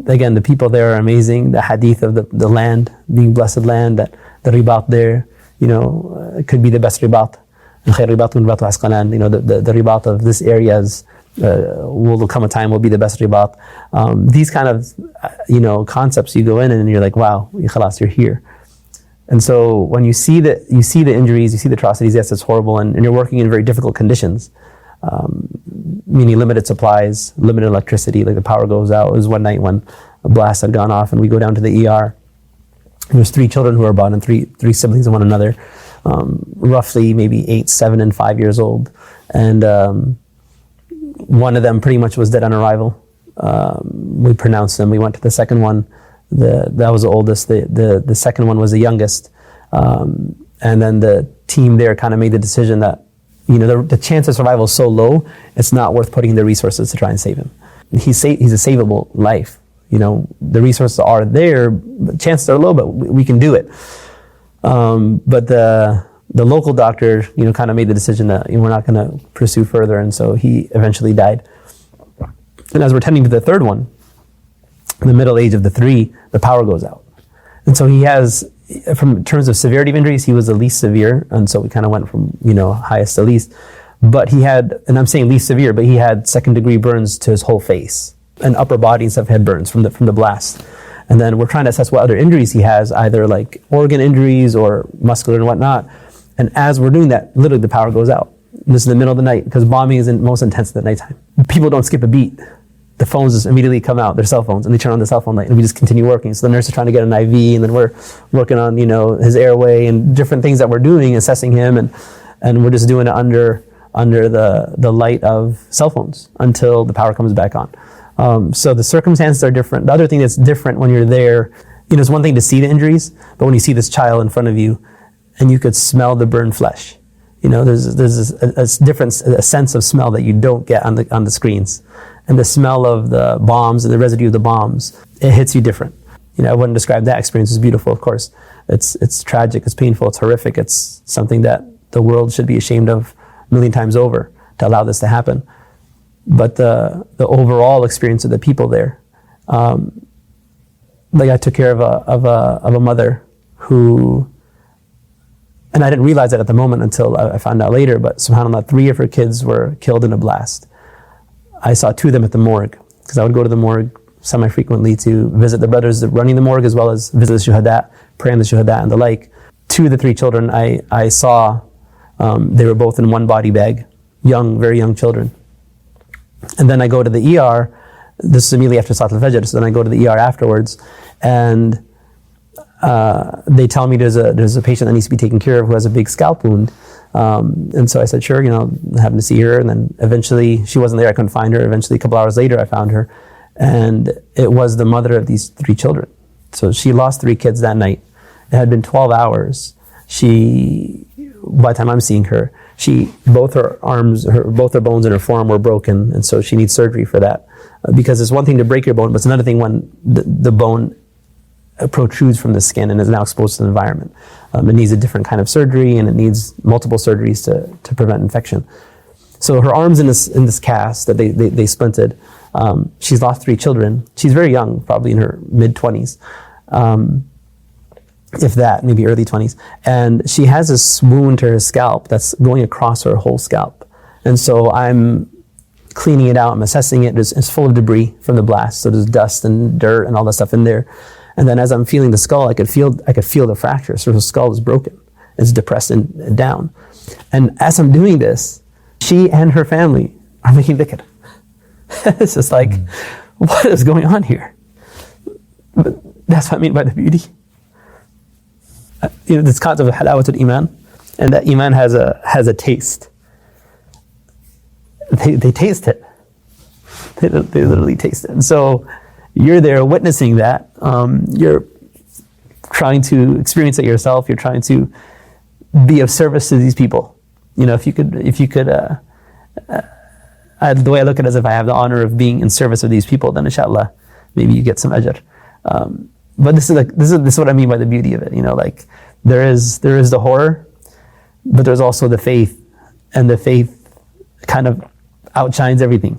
again, the people there are amazing. The hadith of the land, being blessed land, that the ribat there, it could be the best ribat. The ribat of this area will come a time will be the best ribat. These kind of concepts, you go in and you're like, wow, khalas, you're here. And so when you see the injuries, you see the atrocities, yes, it's horrible, and you're working in very difficult conditions, meaning limited supplies, limited electricity, like the power goes out. It was one night when a blast had gone off and we go down to the ER. There's 3 children who are brought in, three siblings of one another, roughly maybe 8, 7, and 5 years old. And one of them pretty much was dead on arrival. We pronounced them. We went to the second one. That was the oldest. The second one was the youngest. And then the team there kind of made the decision that, the chance of survival is so low, it's not worth putting the resources to try and save him. He's a savable life. The resources are there, chances are low, but we can do it. But the local doctor, kind of made the decision that we're not going to pursue further, and so he eventually died. And as we're tending to the third one, in the middle age of the 3, the power goes out. And so he has, in terms of severity of injuries, he was the least severe, and so we kind of went from, highest to least. But he had, and I'm saying least severe, but he had 2nd-degree burns to his whole face, and upper body and stuff had burns from the blast. And then we're trying to assess what other injuries he has, either like organ injuries or muscular and whatnot. And as we're doing that, literally the power goes out. This is in the middle of the night, because bombing is most intense at nighttime. People don't skip a beat. The phones just immediately come out, their cell phones, and they turn on the cell phone light, and we just continue working. So the nurse is trying to get an IV, and then we're working on, his airway and different things that we're doing, assessing him, and we're just doing it under the light of cell phones until the power comes back on. So the circumstances are different. The other thing that's different when you're there, it's one thing to see the injuries, but when you see this child in front of you, and you could smell the burned flesh, there's a difference, a sense of smell that you don't get on the screens. And the smell of the bombs and the residue of the bombs, it hits you different. I wouldn't describe that experience as beautiful, of course. It's tragic, it's painful, it's horrific. It's something that the world should be ashamed of a million times over to allow this to happen. But the overall experience of the people there, like I took care of a mother who, and I didn't realize that at the moment until I found out later, but subhanAllah, 3 of her kids were killed in a blast. I saw 2 of them at the morgue, because I would go to the morgue semi-frequently to visit the brothers running the morgue, as well as visit the shuhada, pray on the shuhada and the like. 2 of the 3 children I saw, they were both in one body bag, very young children. And then I go to the ER, this is immediately after Salat al-Fajr, so then I go to the ER afterwards, and they tell me there's a patient that needs to be taken care of who has a big scalp wound. And so I said, sure, happened to see her, and then eventually, she wasn't there, I couldn't find her. Eventually, a couple hours later, I found her, and it was the mother of these 3 children. So she lost 3 kids that night. It had been 12 hours. By the time I'm seeing her, both her arms, both her bones in her forearm were broken, and so she needs surgery for that. Because it's one thing to break your bone, but it's another thing when the bone protrudes from the skin and is now exposed to the environment. It needs a different kind of surgery, and it needs multiple surgeries to prevent infection. So her arm's in this cast that they splinted. She's lost 3 children. She's very young, probably in her mid-20s, if that, maybe early 20s. And she has this wound to her scalp that's going across her whole scalp. And so I'm cleaning it out, I'm assessing it. It's full of debris from the blast, so there's dust and dirt and all that stuff in there. And then as I'm feeling the skull, I could feel the fracture. So the skull is broken. It's depressed and down. And as I'm doing this, she and her family are making dhikr. It's just like, what is going on here? But that's what I mean by the beauty. This concept of halawatul iman, and that iman has a taste. They taste it. They literally taste it. And so you're there witnessing that. You're trying to experience it yourself. You're trying to be of service to these people. If you could, the way I look at it is, if I have the honor of being in service of these people, then inshallah, maybe you get some ajr. But this is what I mean by the beauty of it. There is the horror, but there's also the faith, and the faith kind of outshines everything.